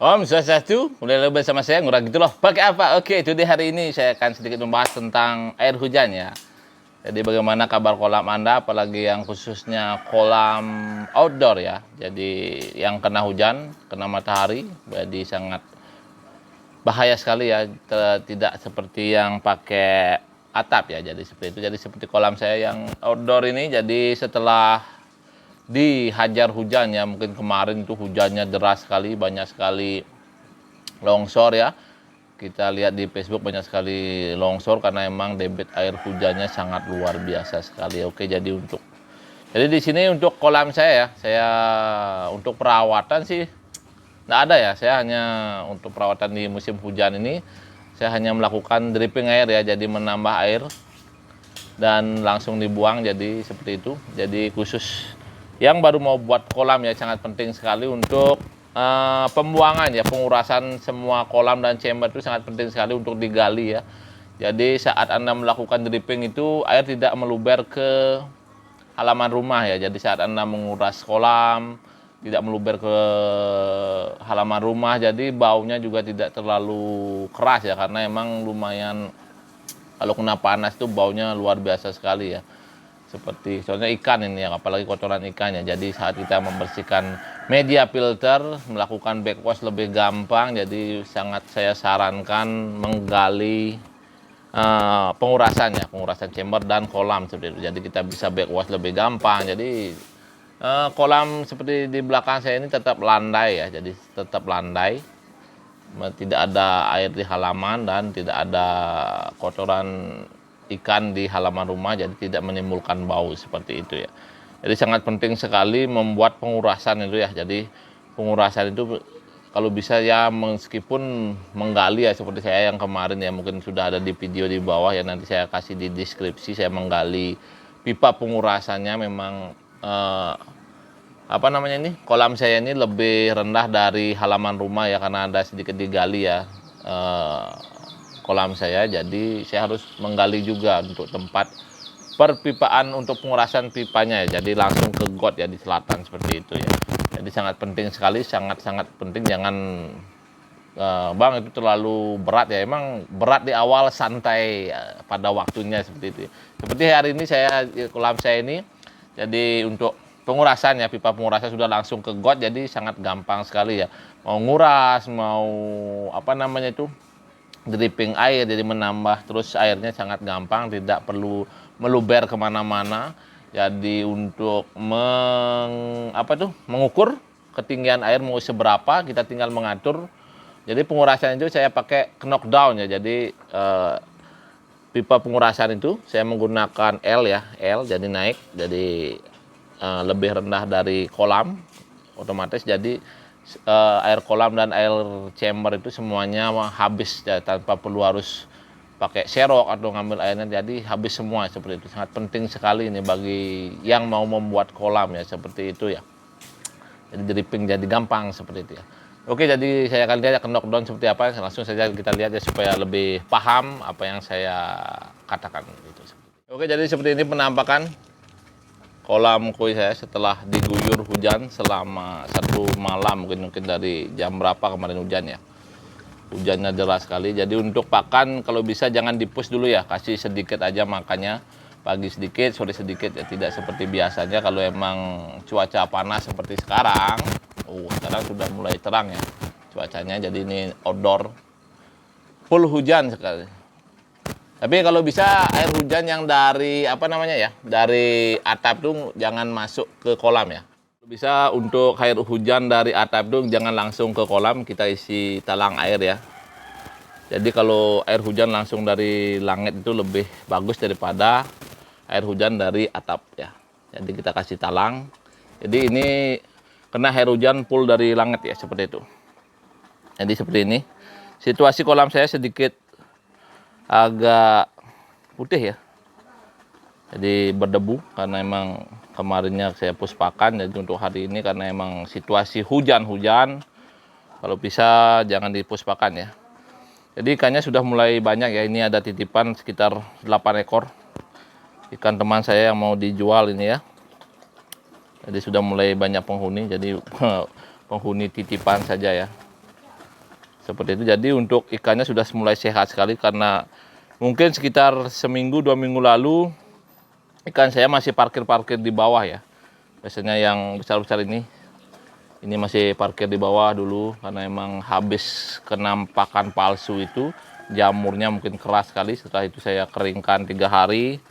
Om Swastiastu, mulai lagi bersama saya ngurang gitu loh. Pakai apa? Oke, itu di hari ini saya akan sedikit membahas tentang air hujan ya. Jadi bagaimana kabar kolam Anda, apalagi yang khususnya kolam outdoor ya. Jadi yang kena hujan, kena matahari, jadi sangat bahaya sekali ya. Tidak seperti yang pakai atap ya. Jadi seperti itu. Jadi seperti kolam saya yang outdoor ini. Jadi setelah dihajar hujan ya, mungkin kemarin tuh hujannya deras sekali, banyak sekali longsor ya. Kita lihat di Facebook banyak sekali longsor karena emang debit air hujannya sangat luar biasa sekali. Oke, jadi di sini untuk kolam saya ya, saya untuk perawatan sih nggak ada ya. Saya hanya untuk perawatan di musim hujan ini, saya hanya melakukan dripping air ya, jadi menambah air dan langsung dibuang, jadi seperti itu. Jadi khusus yang baru mau buat kolam ya, sangat penting sekali untuk pembuangan ya, pengurasan semua kolam dan chamber itu sangat penting sekali untuk digali ya. Jadi saat Anda melakukan dripping itu, air tidak meluber ke halaman rumah ya. Jadi saat Anda menguras kolam, tidak meluber ke halaman rumah, jadi baunya juga tidak terlalu keras ya, karena emang lumayan kalau kena panas tuh baunya luar biasa sekali ya. Seperti contohnya ikan ini ya, apalagi kotoran ikannya. Jadi saat kita membersihkan media filter, melakukan backwash lebih gampang. Jadi sangat saya sarankan menggali pengurasannya, pengurasan chamber dan kolam seperti itu. Jadi kita bisa backwash lebih gampang. Jadi kolam seperti di belakang saya ini tetap landai ya, jadi tetap landai, tidak ada air di halaman dan tidak ada kotoran ikan di halaman rumah, jadi tidak menimbulkan bau seperti itu ya. Jadi sangat penting sekali membuat pengurasan itu ya. Jadi pengurasan itu kalau bisa ya, meskipun menggali ya, seperti saya yang kemarin ya, mungkin sudah ada di video di bawah ya, nanti saya kasih di deskripsi. Saya menggali pipa pengurasannya, memang kolam saya ini lebih rendah dari halaman rumah ya, karena ada sedikit digali ya kolam saya. Jadi saya harus menggali juga untuk tempat perpipaan untuk pengurasan pipanya ya. Jadi langsung ke got ya, di selatan seperti itu ya. Jadi sangat penting sekali, sangat penting. Jangan bang itu terlalu berat ya. Emang berat di awal, santai pada waktunya seperti itu ya. Seperti hari ini saya kolam saya ini, jadi untuk pengurasan ya, pipa pengurasan sudah langsung ke got, jadi sangat gampang sekali ya. Mau nguras, mau dripping air, jadi menambah terus airnya sangat gampang, tidak perlu meluber kemana-mana. Jadi untuk mengukur ketinggian air mau seberapa, kita tinggal mengatur. Jadi pengurasan itu saya pakai knockdown ya. Jadi pipa pengurasan itu saya menggunakan L ya, L, jadi naik, jadi lebih rendah dari kolam otomatis. Jadi air kolam dan air chamber itu semuanya habis ya, tanpa perlu harus pakai serok atau ngambil airnya, jadi habis semua seperti itu. Sangat penting sekali ini bagi yang mau membuat kolam ya, seperti itu ya. Jadi dripping jadi gampang seperti itu ya. Oke, jadi saya akan lihat knockdown seperti apa, langsung saja kita lihat ya, supaya lebih paham apa yang saya katakan itu. Oke, jadi seperti ini penampakan kolam koi saya setelah diguyur hujan selama 1 malam, mungkin dari jam berapa kemarin hujan ya. Hujannya deras sekali. Jadi untuk pakan kalau bisa jangan dipus dulu ya, kasih sedikit aja makannya, pagi sedikit, sore sedikit ya, tidak seperti biasanya kalau emang cuaca panas seperti sekarang. Sekarang sudah mulai terang ya cuacanya, jadi ini outdoor full hujan sekali. Tapi kalau bisa air hujan yang dari dari atap tuh jangan masuk ke kolam ya. Bisa untuk air hujan dari atap tuh jangan langsung ke kolam, kita isi talang air ya. Jadi kalau air hujan langsung dari langit itu lebih bagus daripada air hujan dari atap ya. Jadi kita kasih talang. Jadi ini kena air hujan full dari langit ya, seperti itu. Jadi seperti ini. Situasi kolam saya sedikit agak putih ya, jadi berdebu karena emang kemarinnya saya push pakan. Jadi untuk hari ini karena emang situasi hujan-hujan, kalau bisa jangan dipus pakan ya. Jadi ikannya sudah mulai banyak ya. Ini ada titipan sekitar 8 ekor ikan teman saya yang mau dijual ini ya. Jadi sudah mulai banyak penghuni, jadi penghuni titipan saja ya. Seperti itu. Jadi untuk ikannya sudah mulai sehat sekali, karena mungkin sekitar seminggu 2 minggu lalu ikan saya masih parkir-parkir di bawah ya. Biasanya yang besar-besar ini masih parkir di bawah dulu, karena emang habis kena pakan palsu itu, jamurnya mungkin keras sekali. Setelah itu saya keringkan 3 hari,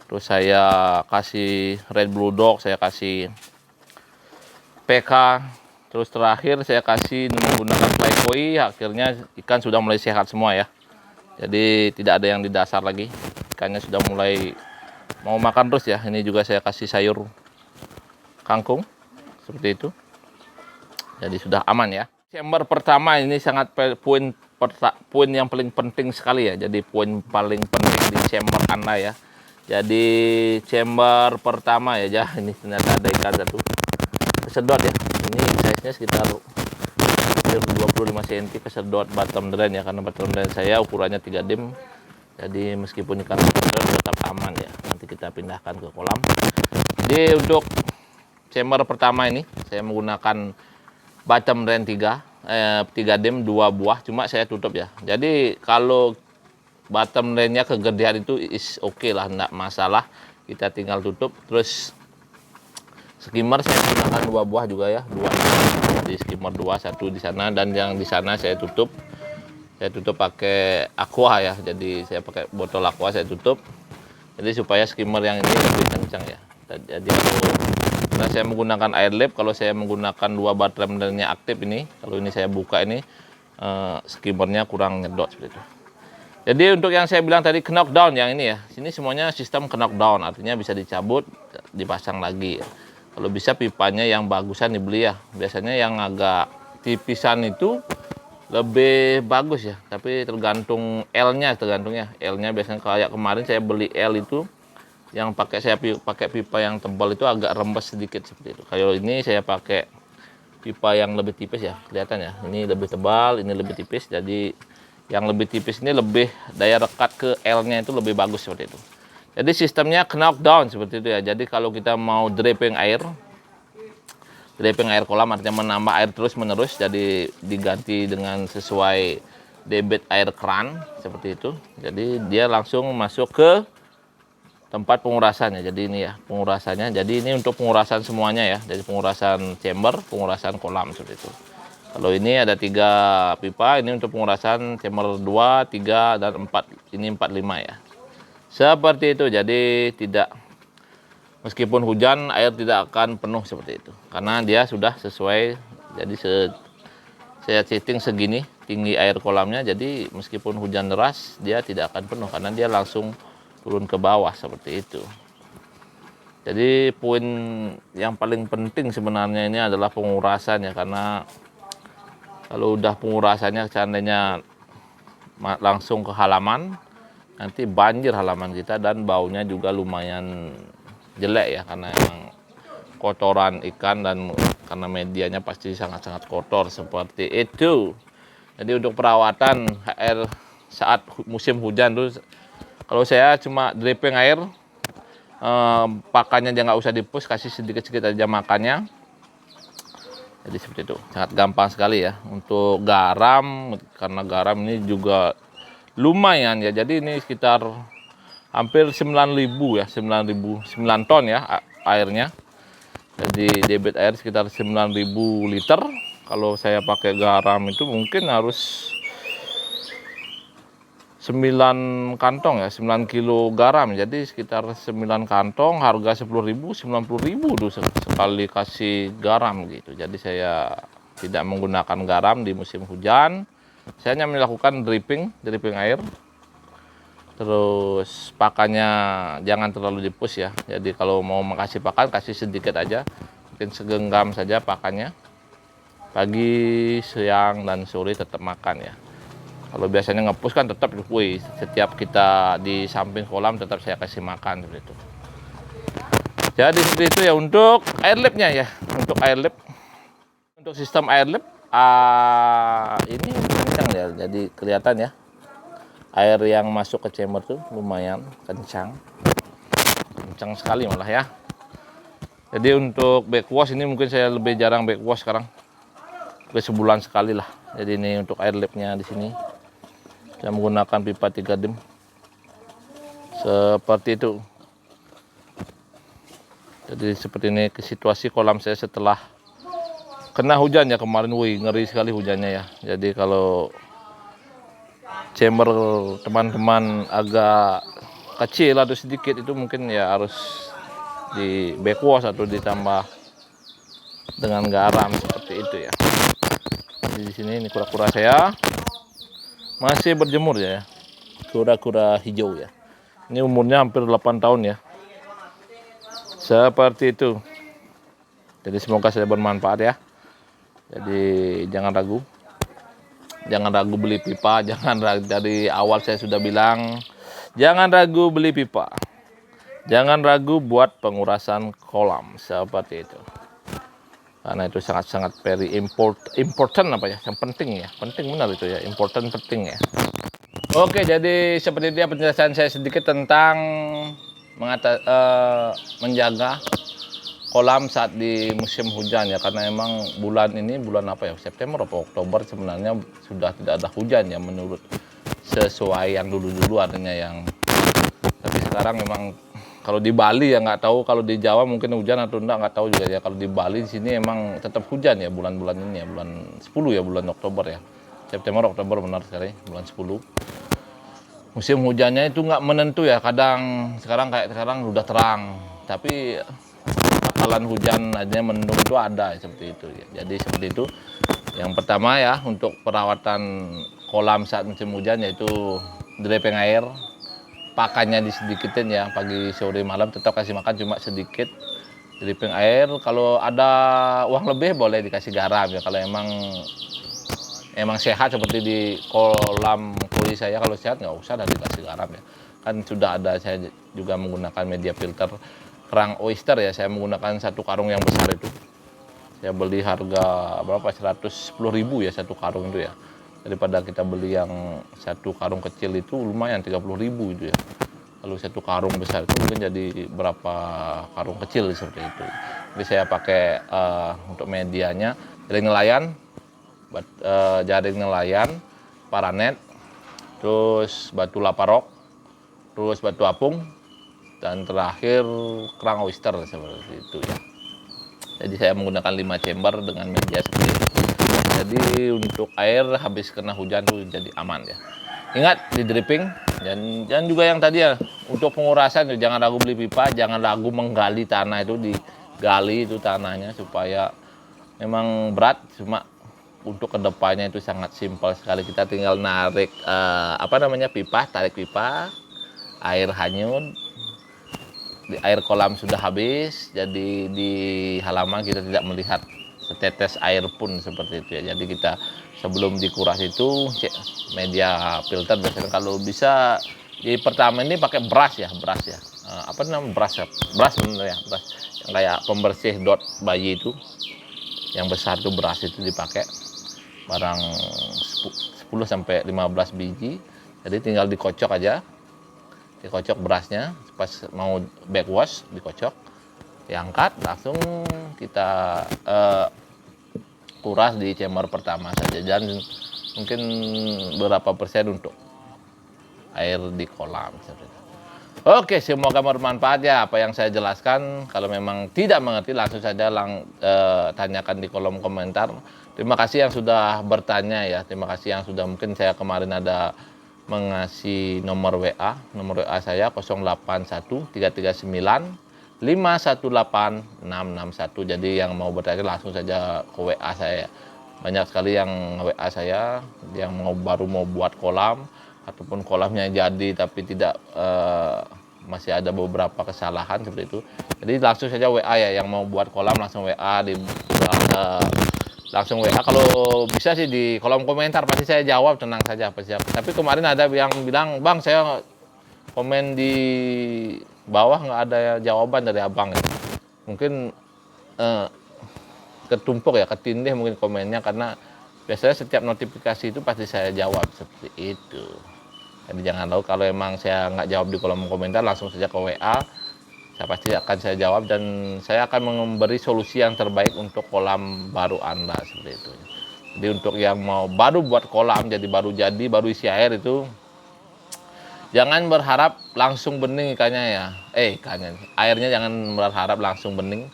terus saya kasih Red Blue Dog, saya kasih PK, terus terakhir saya kasih menggunakan Fly Koi. Akhirnya ikan sudah mulai sehat semua ya. Jadi tidak ada yang di dasar lagi, ikannya sudah mulai mau makan terus ya. Ini juga saya kasih sayur kangkung seperti itu. Jadi sudah aman ya. Chamber pertama ini sangat poin yang paling penting sekali ya. Jadi poin paling penting di chamber Anda ya. Jadi chamber pertama ya, ini ternyata ada ikan satu kesedot ya. Ini size-nya sekitar 25 cm, kesedot bottom drain ya, karena bottom drain saya ukurannya 3 dim. Jadi meskipun ikan kesedot tetap aman ya. Nanti kita pindahkan ke kolam. Jadi untuk chamber pertama ini saya menggunakan bottom drain 3 dim 2 buah, cuma saya tutup ya. Jadi kalau bottom drainnya kegedean itu is oke lah, enggak masalah, kita tinggal tutup. Terus skimmer saya gunakan 2 buah juga ya, 2. Jadi skimmer 2, 1 di sana, dan yang di sana saya tutup pakai aqua ya. Jadi saya pakai botol aqua, saya tutup. Jadi supaya skimmer yang ini lebih kencang ya. Jadi karena saya menggunakan air lap, kalau saya menggunakan 2 bottom drainnya aktif ini, kalau ini saya buka ini skimmernya kurang nyedot seperti itu. Jadi untuk yang saya bilang tadi knockdown yang ini ya, sini semuanya sistem knockdown, artinya bisa dicabut, dipasang lagi ya. Kalau bisa pipanya yang bagusan dibeli ya. Biasanya yang agak tipisan itu lebih bagus ya, tapi tergantung L-nya, L-nya biasanya kayak kemarin saya beli L itu yang saya pakai pipa yang tebal itu agak rembes sedikit seperti itu. Kalau ini saya pakai pipa yang lebih tipis ya, kelihatan ya. Ini lebih tebal, ini lebih tipis. Jadi yang lebih tipis ini lebih daya rekat ke L-nya itu lebih bagus seperti itu. Jadi sistemnya knockdown seperti itu ya. Jadi kalau kita mau draping air kolam, artinya menambah air terus menerus, jadi diganti dengan sesuai debit air keran seperti itu. Jadi dia langsung masuk ke tempat pengurasannya. Jadi ini ya pengurasannya. Jadi ini untuk pengurasan semuanya ya. Jadi pengurasan chamber, pengurasan kolam seperti itu. Kalau ini ada 3 pipa, ini untuk pengurasan chamber 2, 3, dan 4. Ini 4, 5 ya. Seperti itu. Jadi tidak, meskipun hujan air tidak akan penuh seperti itu. Karena dia sudah sesuai. Jadi saya setting segini tinggi air kolamnya. Jadi meskipun hujan deras dia tidak akan penuh, karena dia langsung turun ke bawah seperti itu. Jadi poin yang paling penting sebenarnya ini adalah pengurasannya, karena kalau udah pengurasannya seandainya langsung ke halaman, nanti banjir halaman kita dan baunya juga lumayan jelek ya, karena emang kotoran ikan dan karena medianya pasti sangat-sangat kotor seperti itu. Jadi untuk perawatan air saat musim hujan tuh, kalau saya cuma dripping air, pakannya jangan nggak usah dipus, kasih sedikit-sedikit aja makannya. Jadi seperti itu, sangat gampang sekali ya. Untuk garam, karena garam ini juga lumayan ya. Jadi ini sekitar hampir 9.000 ya, 9 ton ya airnya. Jadi debit air sekitar 9.000 liter. Kalau saya pakai garam itu mungkin harus 9 kantong ya, 9 kilo garam. Jadi sekitar 9 kantong, harga 10.000, 90.000 tuh sekali kasih garam gitu. Jadi saya tidak menggunakan garam di musim hujan. Saya hanya melakukan dripping air. Terus pakannya jangan terlalu dipus ya. Jadi kalau mau makasih pakan, kasih sedikit aja. Mungkin segenggam saja pakannya. Pagi, siang, dan sore tetap makan ya. Kalau biasanya ngepus kan tetap, setiap kita di samping kolam tetap saya kasih makan seperti itu. Jadi seperti itu ya untuk air lapnya ya. Untuk air lap, untuk sistem air lap ini kencang ya. Jadi kelihatan ya, air yang masuk ke chamber tuh lumayan kencang sekali malah ya. Jadi untuk backwash ini mungkin saya lebih jarang backwash sekarang. sebulan sekali lah. Jadi ini untuk air labnya di sini. Saya menggunakan pipa 3 dim. Seperti itu. Jadi seperti ini situasi kolam saya setelah kena hujan ya kemarin. Wih, ngeri sekali hujannya ya. Jadi kalau chamber teman-teman agak kecil atau sedikit itu mungkin ya harus di backwash atau ditambah dengan garam seperti itu ya. Jadi di sini ini kura-kura saya masih berjemur ya. Kura-kura hijau ya. Ini umurnya hampir 8 tahun ya. Seperti itu. Jadi semoga saya bermanfaat ya. Jadi jangan ragu. Jangan ragu beli pipa, jangan ragu, dari awal saya sudah bilang jangan ragu beli pipa. Jangan ragu buat pengurasan kolam seperti itu. Karena itu sangat-sangat very important apa ya? Yang penting ya. Penting benar itu ya, important penting ya. Oke, jadi seperti itu ya penjelasan saya sedikit tentang menjaga kolam saat di musim hujan ya, karena emang bulan ini bulan apa ya, September atau Oktober sebenarnya sudah tidak ada hujan ya menurut sesuai yang dulu-dulu artinya yang, tapi sekarang memang kalau di Bali ya nggak tahu, kalau di Jawa mungkin hujan atau nggak tahu juga ya. Kalau di Bali di sini emang tetap hujan ya bulan-bulan ini ya, bulan 10 ya, bulan Oktober ya, September Oktober benar sekali, bulan 10. Musim hujannya itu nggak menentu ya, kadang sekarang kayak sekarang udah terang, tapi bakalan hujan aja mendung itu ada seperti itu ya. Jadi seperti itu. Yang pertama ya untuk perawatan kolam saat musim hujan yaitu draping air, pakannya disedikitin ya, pagi sore malam tetap kasih makan cuma sedikit, draping air. Kalau ada uang lebih boleh dikasih garam ya, kalau emang sehat seperti di kolam koi saya, kalau sehat nggak usah dikasih garam ya, kan sudah ada. Saya juga menggunakan media filter kerang oyster ya, saya menggunakan satu karung yang besar itu, saya beli harga berapa, 110.000 ya satu karung itu ya, daripada kita beli yang satu karung kecil itu lumayan 30.000 itu ya. Kalau satu karung besar itu mungkin jadi berapa karung kecil seperti itu. Jadi saya pakai untuk medianya jaring nelayan, paranet, terus batu laparok, terus batu apung, dan terakhir kerang oyster seperti itu ya. Jadi saya menggunakan 5 chamber dengan media seperti itu. Jadi untuk air habis kena hujan tuh jadi aman ya. Ingat di dripping, dan juga yang tadi ya untuk pengurasan jangan ragu beli pipa, jangan ragu menggali tanah itu, digali itu tanahnya supaya memang berat, cuma untuk kedepannya itu sangat simpel sekali. Kita tinggal narik pipa, tarik pipa, air hanyut, air kolam sudah habis, jadi di halaman kita tidak melihat setetes air pun seperti itu ya. Jadi kita sebelum dikuras itu cek media filter, biasanya kalau bisa di pertama ini pakai brush ya, brush bener ya, brush yang kayak pembersih dot bayi itu, yang besar tuh brush itu dipakai barang 10 sampai 15 biji. Jadi tinggal dikocok aja, dikocok brushnya, pas mau backwash dikocok, diangkat langsung kita kuras di chamber pertama saja, dan mungkin berapa persen untuk air di kolam. Oke, semoga bermanfaat ya apa yang saya jelaskan. Kalau memang tidak mengerti langsung saja tanyakan di kolom komentar. Terima kasih yang sudah bertanya ya, terima kasih yang sudah, mungkin saya kemarin ada mengasih nomor WA saya 081 339 518 661. Jadi yang mau bertanya langsung saja ke WA saya. Banyak sekali yang WA saya yang baru mau buat kolam, ataupun kolamnya jadi tapi tidak masih ada beberapa kesalahan seperti itu. Jadi langsung saja WA ya, yang mau buat kolam langsung WA langsung WA. Kalau bisa sih di kolom komentar pasti saya jawab, tenang saja pasti. Tapi kemarin ada yang bilang, "Bang, saya komen di bawah nggak ada jawaban dari abang ya." Mungkin ketumpuk ya, ketindih mungkin komennya, karena biasanya setiap notifikasi itu pasti saya jawab seperti itu. Jadi jangan tahu, kalau emang saya nggak jawab di kolom komentar langsung saja ke WA, saya pasti akan saya jawab, dan saya akan memberi solusi yang terbaik untuk kolam baru Anda seperti itu. Jadi untuk yang mau baru buat kolam, baru isi air itu, jangan berharap langsung bening ikannya ya. Airnya jangan berharap langsung bening.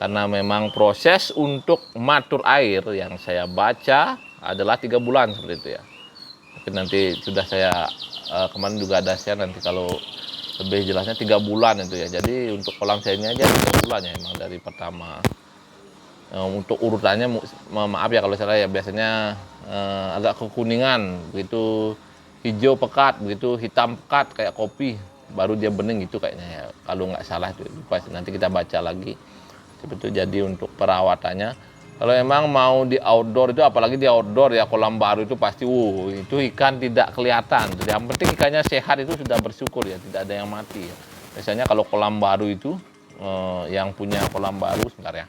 Karena memang proses untuk matur air yang saya baca adalah 3 bulan seperti itu ya. Tapi nanti sudah saya kemarin juga ada share, nanti kalau lebih jelasnya 3 bulan itu ya. Jadi untuk kolam saya ini aja 3 bulan ya emang dari pertama. Untuk urutannya maaf ya kalau salah ya, biasanya agak kekuningan, begitu hijau pekat, begitu hitam pekat kayak kopi, baru dia bening gitu kayaknya ya, kalau nggak salah itu. Nanti kita baca lagi seperti itu. Jadi untuk perawatannya, kalau emang mau di outdoor itu, apalagi di outdoor ya, kolam baru itu pasti itu ikan tidak kelihatan. Jadi yang penting ikannya sehat itu sudah bersyukur ya, tidak ada yang mati ya. Biasanya kalau kolam baru itu yang punya kolam baru, sebentar ya.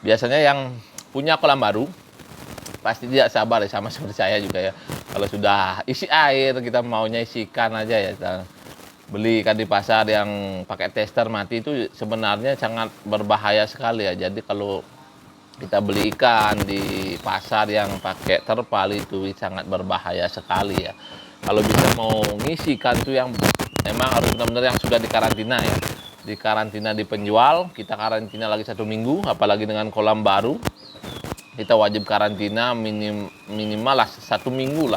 Biasanya yang punya kolam baru pasti tidak sabar ya, sama seperti saya juga ya. Kalau sudah isi air, kita maunya isi ikan aja ya. Kita beli ikan di pasar yang pakai tester mati itu sebenarnya sangat berbahaya sekali ya. Jadi kalau kita beli ikan di pasar yang pakai terpal itu sangat berbahaya sekali ya. Kalau bisa mau ngisi ikan itu yang memang harus benar-benar yang sudah dikarantina ya. Di karantina di penjual, kita karantina lagi 1 minggu, apalagi dengan kolam baru, kita wajib karantina minimal lah 1 minggu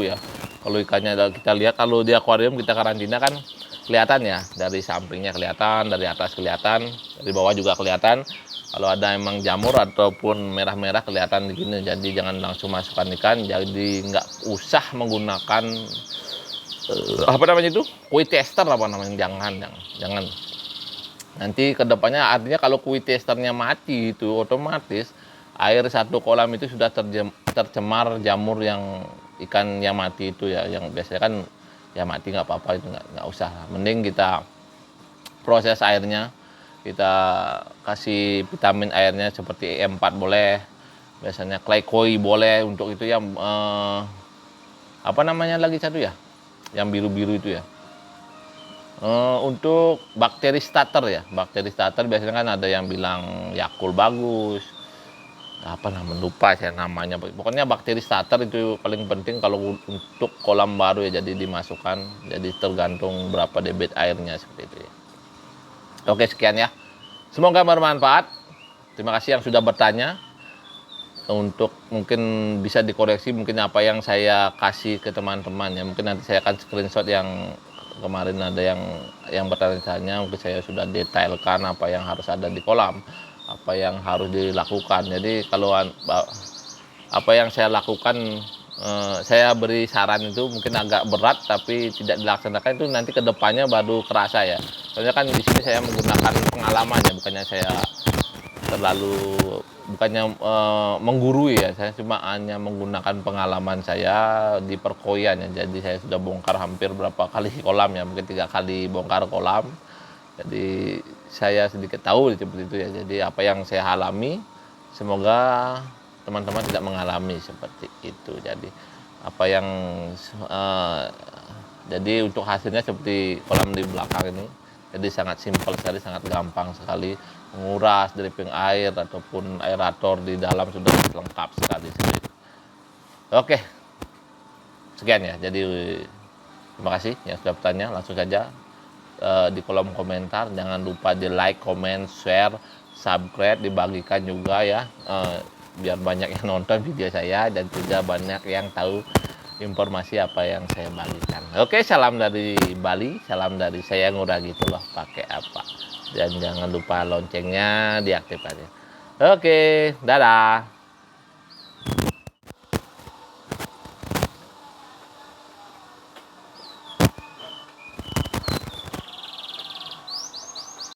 ya. Kalau ikannya kita lihat, kalau di akuarium kita karantina kan kelihatan ya, dari sampingnya kelihatan, dari atas kelihatan, dari bawah juga kelihatan. Kalau ada emang jamur ataupun merah-merah kelihatan begini, jadi jangan langsung masukkan ikan. Jadi nggak usah menggunakan apa namanya itu, koi tester apa namanya, jangan. Nanti kedepannya artinya kalau koi testernya mati itu otomatis air satu kolam itu sudah tercemar jamur yang ikan yang mati itu ya, yang biasanya kan ya mati nggak apa-apa, itu nggak usah. Mending kita proses airnya, kita kasih vitamin airnya seperti E4 boleh, biasanya clay koi boleh. Untuk itu yang apa namanya lagi satu ya, yang biru-biru itu ya. Untuk bakteri starter ya, bakteri starter biasanya kan ada yang bilang Yakult bagus, apa namanya lupa saya namanya. Pokoknya bakteri starter itu paling penting kalau untuk kolam baru ya, jadi dimasukkan, jadi tergantung berapa debit airnya seperti itu ya. Oke, sekian ya, semoga bermanfaat. Terima kasih yang sudah bertanya. Untuk mungkin bisa dikoreksi mungkin apa yang saya kasih ke teman-teman ya, mungkin nanti saya akan screenshot yang kemarin ada yang bertanya, mungkin saya sudah detailkan apa yang harus ada di kolam, apa yang harus dilakukan. Jadi kalau apa yang saya lakukan, saya beri saran itu mungkin agak berat tapi tidak dilaksanakan, itu nanti kedepannya baru kerasa ya. Soalnya kan di sini saya menggunakan pengalaman ya, bukannya menggurui ya, saya cuma hanya menggunakan pengalaman saya di perkoian ya. Jadi saya sudah bongkar hampir berapa kali kolam ya, mungkin 3 kali bongkar kolam, jadi saya sedikit tahu seperti itu ya. Jadi apa yang saya alami, semoga teman-teman tidak mengalami seperti itu. Jadi apa yang jadi untuk hasilnya seperti kolam di belakang ini, jadi sangat simpel sekali, sangat gampang sekali menguras dripping air ataupun aerator di dalam, sudah lengkap sekali. Oke, sekian ya. Jadi terima kasih yang sudah bertanya. Langsung saja di kolom komentar, jangan lupa di like, comment, share, subscribe, dibagikan juga ya, biar banyak yang nonton video saya dan juga banyak yang tahu informasi apa yang saya bagikan. Oke, salam dari Bali, salam dari saya Ngurah gitu loh, pakai apa. Dan jangan lupa loncengnya diaktifkan ya. Oke, dadah.